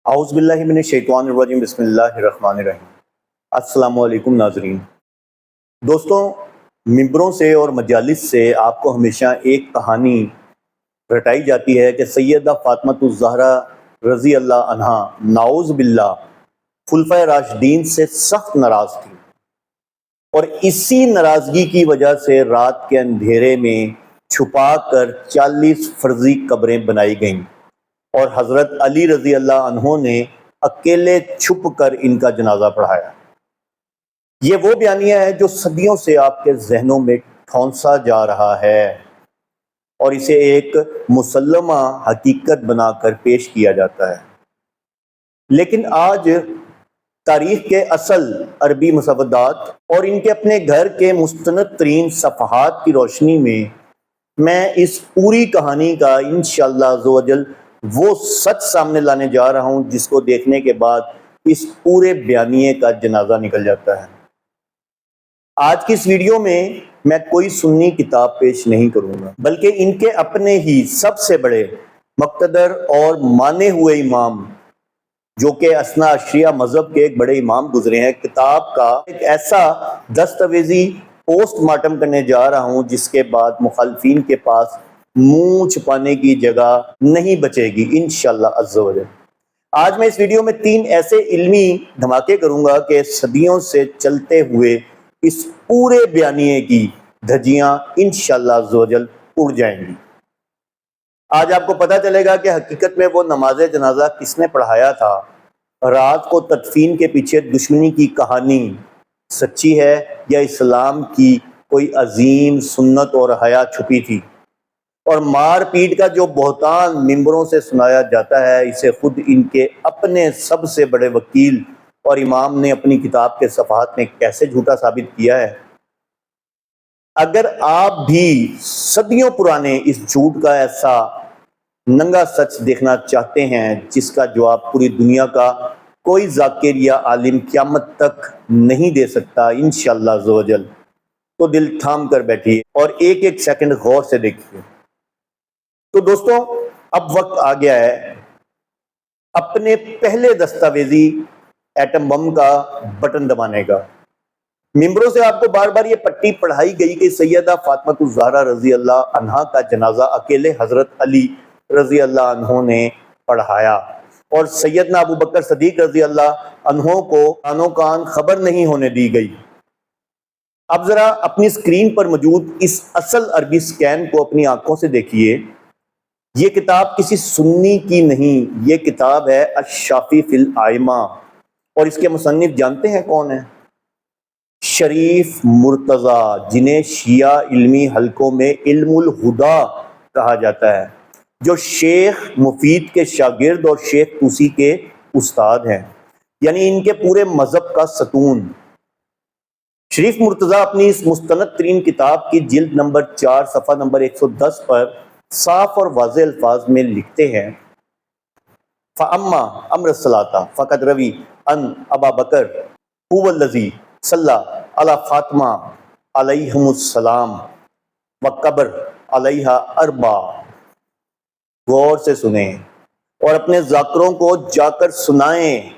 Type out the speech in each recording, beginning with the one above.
اعوذ باللہ من الشیطان الرجیم بسم اللہ الرحمن الرحیم۔ السلام علیکم ناظرین۔ دوستوں، ممبروں سے اور مجالس سے آپ کو ہمیشہ ایک کہانی رٹائی جاتی ہے کہ سیدہ فاطمہ الزہرا رضی اللہ عنہا نعوذ باللہ خلفۂ راشدین سے سخت ناراض تھی، اور اسی ناراضگی کی وجہ سے رات کے اندھیرے میں چھپا کر 40 فرضی قبریں بنائی گئیں، اور حضرت علی رضی اللہ عنہ نے اکیلے چھپ کر ان کا جنازہ پڑھایا۔ یہ وہ بیانیہ ہے جو صدیوں سے آپ کے ذہنوں میں ٹھونسا جا رہا ہے، اور اسے ایک مسلمہ حقیقت بنا کر پیش کیا جاتا ہے۔ لیکن آج تاریخ کے اصل عربی مسودات اور ان کے اپنے گھر کے مستند ترین صفحات کی روشنی میں اس پوری کہانی کا انشاءاللہ عزوجل وہ سچ سامنے لانے جا رہا ہوں جس کو دیکھنے کے بعد اس پورے بیانیے کا جنازہ نکل جاتا ہے۔ آج کی اس ویڈیو میں کوئی سنی کتاب پیش نہیں کروں گا، بلکہ ان کے اپنے ہی سب سے بڑے مقتدر اور مانے ہوئے امام، جو کہ اثنا عشریہ مذہب کے ایک بڑے امام گزرے ہیں، کتاب کا ایک ایسا دستاویزی پوسٹ مارٹم کرنے جا رہا ہوں جس کے بعد مخالفین کے پاس منہ چھپانے کی جگہ نہیں بچے گی انشاءاللہ عز و جل۔ آج میں اس ویڈیو میں 3 ایسے علمی دھماکے کروں گا کہ صدیوں سے چلتے ہوئے اس پورے بیانیے کی دھجیاں انشاءاللہ عز و جل اڑ جائیں گی۔ آج آپ کو پتہ چلے گا کہ حقیقت میں وہ نماز جنازہ کس نے پڑھایا تھا، رات کو تدفین کے پیچھے دشمنی کی کہانی سچی ہے یا اسلام کی کوئی عظیم سنت اور حیا چھپی تھی، اور مار پیٹ کا جو بہتان ممبروں سے سنایا جاتا ہے اسے خود ان کے اپنے سب سے بڑے وکیل اور امام نے اپنی کتاب کے صفحات میں کیسے جھوٹا ثابت کیا ہے۔ اگر آپ بھی صدیوں پرانے اس جھوٹ کا ایسا ننگا سچ دیکھنا چاہتے ہیں جس کا جواب پوری دنیا کا کوئی ذاکر یا عالم قیامت تک نہیں دے سکتا انشاءاللہ عز و جل، تو دل تھام کر بیٹھیے اور ایک ایک سیکنڈ غور سے دیکھیے۔ تو دوستوں، اب وقت آ گیا ہے اپنے پہلے دستاویزی ایٹم بم کا بٹن دبانے کا۔ ممبروں سے آپ کو بار بار یہ پٹی پڑھائی گئی کہ سیدہ فاطمہ الزہرا رضی اللہ عنہا کا جنازہ اکیلے حضرت علی رضی اللہ عنہ نے پڑھایا، اور سیدنا ابو بکر صدیق رضی اللہ عنہ کو کانوں کان خبر نہیں ہونے دی گئی۔ اب ذرا اپنی اسکرین پر موجود اس اصل عربی سکین کو اپنی آنکھوں سے دیکھیے۔ یہ کتاب کسی سنی کی نہیں، یہ کتاب ہے الشافی فی الائمہ، اور اس کے مصنف جانتے ہیں کون ہیں؟ شریف مرتضیٰ، جنہیں شیعہ علمی حلقوں میں علم الہدا کہا جاتا ہے، جو شیخ مفید کے شاگرد اور شیخ طوسی کے استاد ہیں، یعنی ان کے پورے مذہب کا ستون۔ شریف مرتضیٰ اپنی اس مستند ترین کتاب کی جلد نمبر 4 صفحہ نمبر 110 پر صاف اور واضح الفاظ میں لکھتے ہیں: فَأَمَّا أَمْرَ الصَّلَاةَ فَقَدْ رَوِی أَنْ أَبَا بَکر هُوَ الَّذِی صَلَّى عَلَى فاطمہ علیہم السلام وَقَبَرَ علیہا 4۔ غور سے سنیں اور اپنے ذاکروں کو جا کر سنائیں۔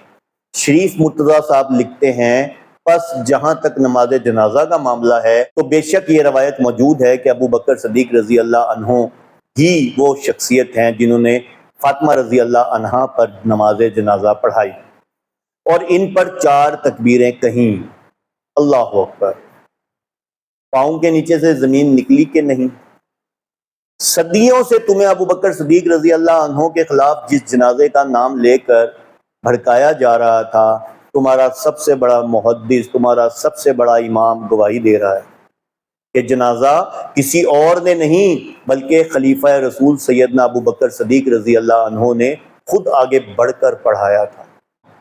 شریف مرتضیٰ صاحب لکھتے ہیں، پس جہاں تک نماز جنازہ کا معاملہ ہے تو بے شک یہ روایت موجود ہے کہ ابو بکر صدیق رضی اللہ عنہ ہی وہ شخصیت ہیں جنہوں نے فاطمہ رضی اللہ عنہا پر نماز جنازہ پڑھائی، اور ان پر 4 تکبیریں کہیں۔ اللہ اکبر! پاؤں کے نیچے سے زمین نکلی کہ نہیں؟ صدیوں سے تمہیں ابو بکر صدیق رضی اللہ عنہ کے خلاف جس جنازے کا نام لے کر بھڑکایا جا رہا تھا، تمہارا سب سے بڑا محدث، تمہارا سب سے بڑا امام گواہی دے رہا ہے کہ جنازہ کسی اور نے نہیں بلکہ خلیفہ رسول سیدنا ابو بکر صدیق رضی اللہ عنہ نے خود آگے بڑھ کر پڑھایا تھا۔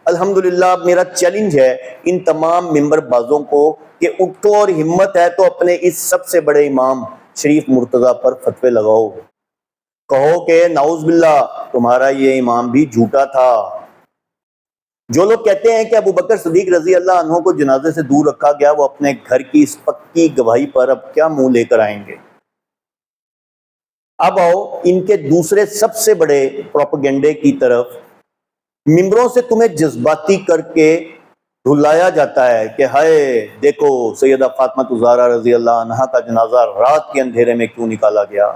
الحمدللہ میرا چیلنج ہے ان تمام ممبر بازوں کو کہ اٹھو اور ہمت ہے تو اپنے اس سب سے بڑے امام شریف مرتضیٰ پر فتوے لگاؤ، کہو کہ نعوذ باللہ تمہارا یہ امام بھی جھوٹا تھا۔ جو لوگ کہتے ہیں کہ ابو بکر صدیق رضی اللہ عنہ کو جنازے سے دور رکھا گیا، وہ اپنے گھر کی اس پکی گواہی پر اب کیا منہ لے کر آئیں گے؟ اب آؤ ان کے دوسرے سب سے بڑے پروپیگنڈے کی طرف۔ ممبروں سے تمہیں جذباتی کر کے رلایا جاتا ہے کہ ہائے دیکھو سیدہ فاطمہ الزہرا رضی اللہ عنہا کا جنازہ رات کے اندھیرے میں کیوں نکالا گیا،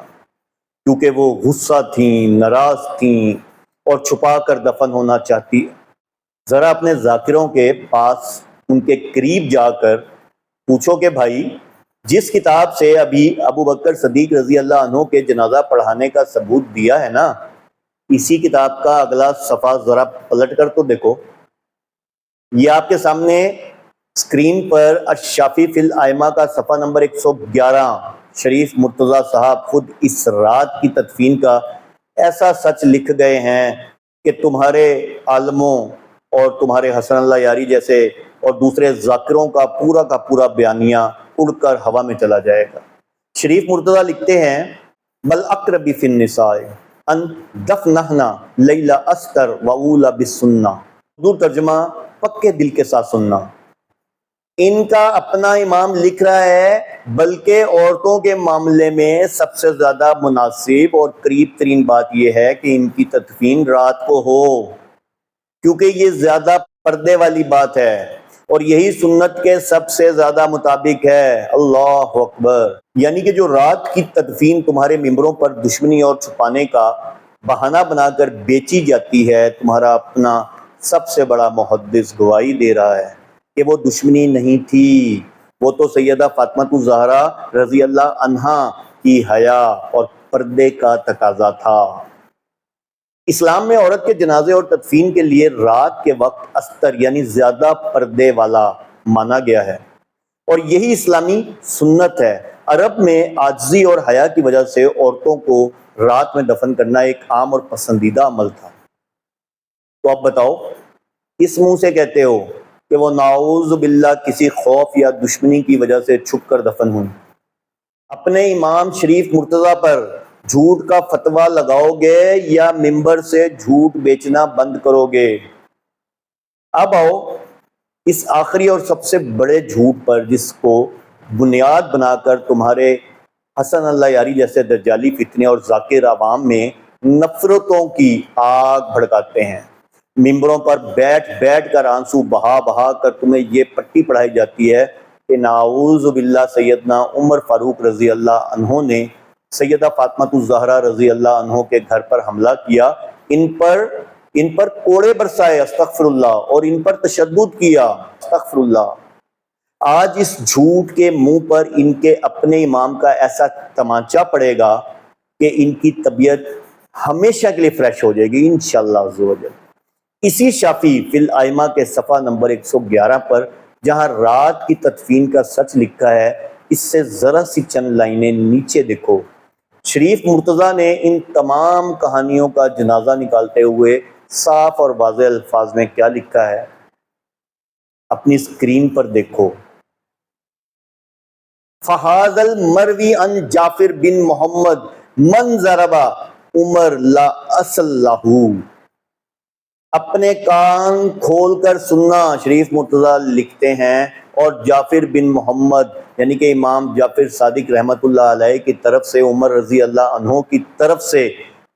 کیونکہ وہ غصہ تھیں، ناراض تھیں اور چھپا کر دفن ہونا چاہتی۔ ذرا اپنے ذاکروں کے پاس ان کے قریب جا کر پوچھو کہ بھائی جس کتاب سے ابھی ابو بکر صدیق رضی اللہ عنہ کے جنازہ پڑھانے کا ثبوت دیا ہے نا، اسی کتاب کا اگلا صفحہ ذرا پلٹ کر تو دیکھو۔ یہ آپ کے سامنے اسکرین پر الشافی فی الائمہ کا صفحہ نمبر 111 شریف مرتضیٰ صاحب خود اس رات کی تدفین کا ایسا سچ لکھ گئے ہیں کہ تمہارے عالموں اور تمہارے حسن اللہ یاری جیسے اور دوسرے ذاکروں کا پورا بیانیہ اڑ کر ہوا میں چلا جائے گا۔ شریف مرتضیٰ لکھتے ہیں بل اقرب فی النساء ان دفنہنا لیلہ استر واولا بالسنہ، اردو ترجمہ پکے دل کے ساتھ سننا۔ ان کا اپنا امام لکھ رہا ہے بلکہ عورتوں کے معاملے میں سب سے زیادہ مناسب اور قریب ترین بات یہ ہے کہ ان کی تدفین رات کو ہو، کیونکہ یہ زیادہ پردے والی بات ہے اور یہی سنت کے سب سے زیادہ مطابق ہے۔ اللہ اکبر۔ یعنی کہ جو رات کی تدفین تمہارے ممبروں پر دشمنی اور چھپانے کا بہانہ بنا کر بیچی جاتی ہے، تمہارا اپنا سب سے بڑا محدث گواہی دے رہا ہے کہ وہ دشمنی نہیں تھی، وہ تو سیدہ فاطمہ الزہرا رضی اللہ عنہا کی حیا اور پردے کا تقاضا تھا۔ اسلام میں عورت کے جنازے اور تدفین کے لیے رات کے وقت استر یعنی زیادہ پردے والا مانا گیا ہے، اور یہی اسلامی سنت ہے۔ عرب میں عاجزی اور حیا کی وجہ سے عورتوں کو رات میں دفن کرنا ایک عام اور پسندیدہ عمل تھا۔ تو اب بتاؤ کس منہ سے کہتے ہو کہ وہ نعوذ باللہ کسی خوف یا دشمنی کی وجہ سے چھپ کر دفن ہوئی؟ اپنے امام شریف مرتضیٰ پر جھوٹ کا فتویٰ لگاؤ گے یا ممبر سے جھوٹ بیچنا بند کرو گے؟ اب آؤ اس آخری اور سب سے بڑے جھوٹ پر، جس کو بنیاد بنا کر تمہارے حسن اللہ یاری جیسے دجالی فتنے اور ذاکر عوام میں نفرتوں کی آگ بھڑکاتے ہیں۔ ممبروں پر بیٹھ بیٹھ کر آنسو بہا بہا کر تمہیں یہ پٹی پڑھائی جاتی ہے کہ نعوذ باللہ سیدنا عمر فاروق رضی اللہ عنہ نے سیدہ فاطمہ الزہرا رضی اللہ عنہ کے گھر پر حملہ کیا، ان پر کوڑے برسائے استغفر اللہ، اور ان پر تشدد کیا استغفر اللہ۔ آج اس جھوٹ کے منہ پر ان کے اپنے امام کا ایسا تمانچہ پڑے گا کہ ان کی طبیعت ہمیشہ کے لیے فریش ہو جائے گی انشاءاللہ عز و جل۔ اسی شافی فی الائمہ کے صفحہ نمبر 111 پر جہاں رات کی تدفین کا سچ لکھا ہے، اس سے ذرا سی چند لائنیں نیچے دیکھو۔ شریف مرتضیٰ نے ان تمام کہانیوں کا جنازہ نکالتے ہوئے صاف اور واضح الفاظ میں کیا لکھا ہے، اپنی اسکرین پر دیکھو۔ فَهَذَا الْمَرْوِي عَنْ جعفر بن محمد من ضرب عمر لا اصل لہو۔ اپنے کان کھول کر سننا، شریف مرتضیٰ لکھتے ہیں، اور جعفر بن محمد یعنی کہ امام جعفر صادق رحمت اللہ علیہ کی طرف سے عمر رضی اللہ عنہ کی طرف سے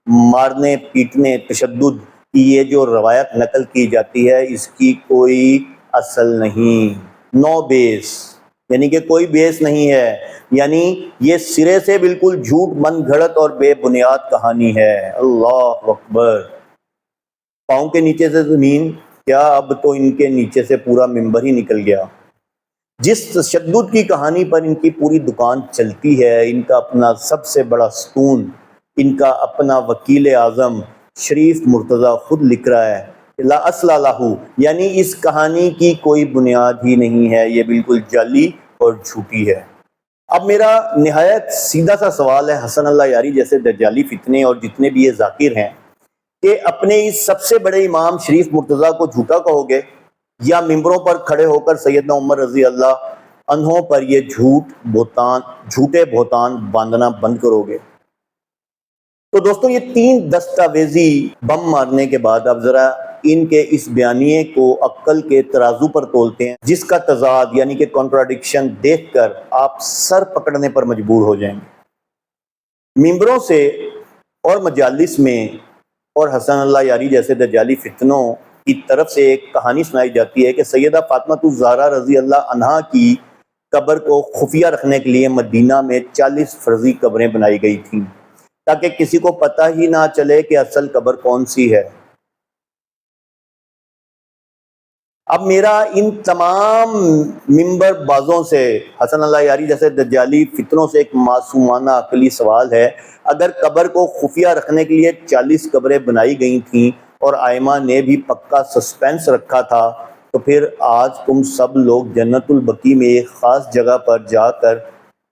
مارنے پیٹنے تشدد کی یہ جو روایت نقل کی جاتی ہے، اس کی کوئی اصل نہیں، نو بیس، یعنی کہ کوئی بیس نہیں ہے، یعنی یہ سرے سے بالکل جھوٹ من گھڑت اور بے بنیاد کہانی ہے۔ اللہ اکبر۔ پاؤں کے نیچے سے زمین کیا، اب تو ان کے نیچے سے پورا ممبر ہی نکل گیا۔ جس تشدد کی کہانی پر ان کی پوری دکان چلتی ہے، ان کا اپنا سب سے بڑا ستون، ان کا اپنا وکیل اعظم شریف مرتضیٰ خود لکھ رہا ہے لا اصل لہو، یعنی اس کہانی کی کوئی بنیاد ہی نہیں ہے، یہ بالکل جعلی اور جھوٹی ہے۔ اب میرا نہایت سیدھا سا سوال ہے حسن اللہ یاری جیسے دجالی فتنے اور جتنے بھی یہ ذاکر ہیں کہ اپنے اس سب سے بڑے امام شریف مرتضیٰ کو جھوٹا کہو گے یا ممبروں پر کھڑے ہو کر سیدنا عمر رضی اللہ عنہ پر یہ جھوٹے بہتان باندھنا بند کرو گے؟ تو دوستوں یہ 3 دستاویزی بم مارنے کے بعد اب ذرا ان کے اس بیانیے کو عقل کے ترازو پر تولتے ہیں، جس کا تضاد یعنی کہ کنٹراڈکشن دیکھ کر آپ سر پکڑنے پر مجبور ہو جائیں گے۔ ممبروں سے اور مجالس میں اور حسن اللہ یاری جیسے دجالی فتنوں کی طرف سے ایک کہانی سنائی جاتی ہے کہ سیدہ فاطمہ الزہرا رضی اللہ عنہا کی قبر کو خفیہ رکھنے کے لیے مدینہ میں 40 فرضی قبریں بنائی گئی تھیں تاکہ کسی کو پتہ ہی نہ چلے کہ اصل قبر کون سی ہے۔ اب میرا ان تمام ممبر بازوں سے، حسن اللہ یاری جیسے دجالی فتنوں سے ایک معصومانہ عقلی سوال ہے، اگر قبر کو خفیہ رکھنے کے لیے 40 قبریں بنائی گئی تھیں اور ائمہ نے بھی پکا سسپینس رکھا تھا، تو پھر آج تم سب لوگ جنت البقیع میں ایک خاص جگہ پر جا کر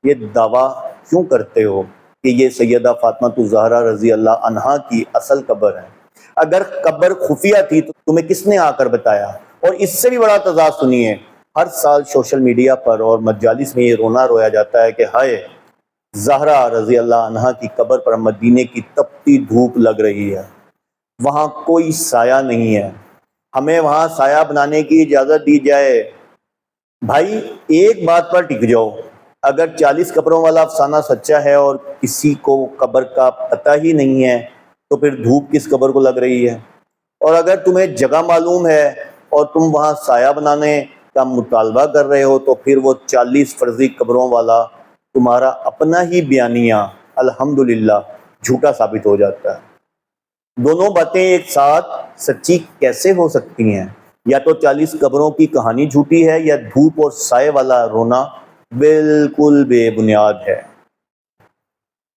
یہ دعویٰ کیوں کرتے ہو کہ یہ سیدہ فاطمہ الزہرا رضی اللہ عنہا کی اصل قبر ہے؟ اگر قبر خفیہ تھی تو تمہیں کس نے آ کر بتایا؟ اور اس سے بھی بڑا تضاد سنیے، ہر سال سوشل میڈیا پر اور مجالس میں یہ رونا رویا جاتا ہے کہ ہائے، زہرا رضی اللہ عنہا کی قبر پر مدینے کی تپتی دھوپ لگ رہی ہے، وہاں کوئی سایہ نہیں ہے، ہمیں وہاں سایہ بنانے کی اجازت دی جائے۔ بھائی ایک بات پر ٹک جاؤ، اگر 40 قبروں والا افسانہ سچا ہے اور کسی کو قبر کا پتہ ہی نہیں ہے تو پھر دھوپ کس قبر کو لگ رہی ہے؟ اور اگر تمہیں جگہ معلوم ہے اور تم وہاں سایہ بنانے کا مطالبہ کر رہے ہو تو پھر وہ 40 فرضی قبروں والا تمہارا اپنا ہی بیانیہ الحمدللہ جھوٹا ثابت ہو جاتا ہے۔ دونوں باتیں ایک ساتھ سچی کیسے ہو سکتی ہیں؟ یا تو 40 قبروں کی کہانی جھوٹی ہے یا دھوپ اور سائے والا رونا بالکل بے بنیاد ہے۔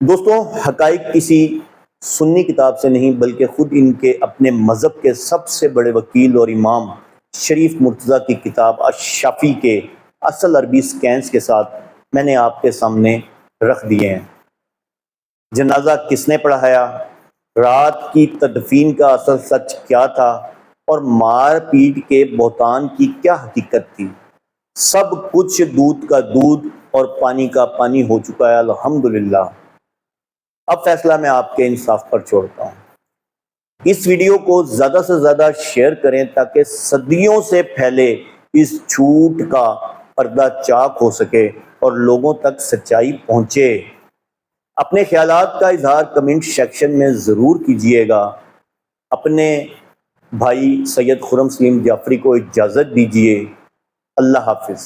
دوستوں، حقائق کسی سنی کتاب سے نہیں بلکہ خود ان کے اپنے مذہب کے سب سے بڑے وکیل اور امام شریف مرتضیٰ کی کتاب الشافی کے اصل عربی سکینز کے ساتھ میں نے آپ کے سامنے رکھ دیے ہیں۔ جنازہ کس نے پڑھایا؟ رات کی تدفین کا اصل سچ کیا تھا؟ اور مار پیٹ کے بہتان کی کیا حقیقت تھی؟ سب کچھ دودھ کا دودھ اور پانی کا پانی ہو چکا ہے الحمدللہ۔ اب فیصلہ میں آپ کے انصاف پر چھوڑتا ہوں۔ اس ویڈیو کو زیادہ سے زیادہ شیئر کریں تاکہ صدیوں سے پھیلے اس جھوٹ کا پردہ چاک ہو سکے اور لوگوں تک سچائی پہنچے۔ اپنے خیالات کا اظہار کمنٹ سیکشن میں ضرور کیجیے گا۔ اپنے بھائی سید خرم سلیم جعفری کو اجازت دیجیے۔ اللہ حافظ۔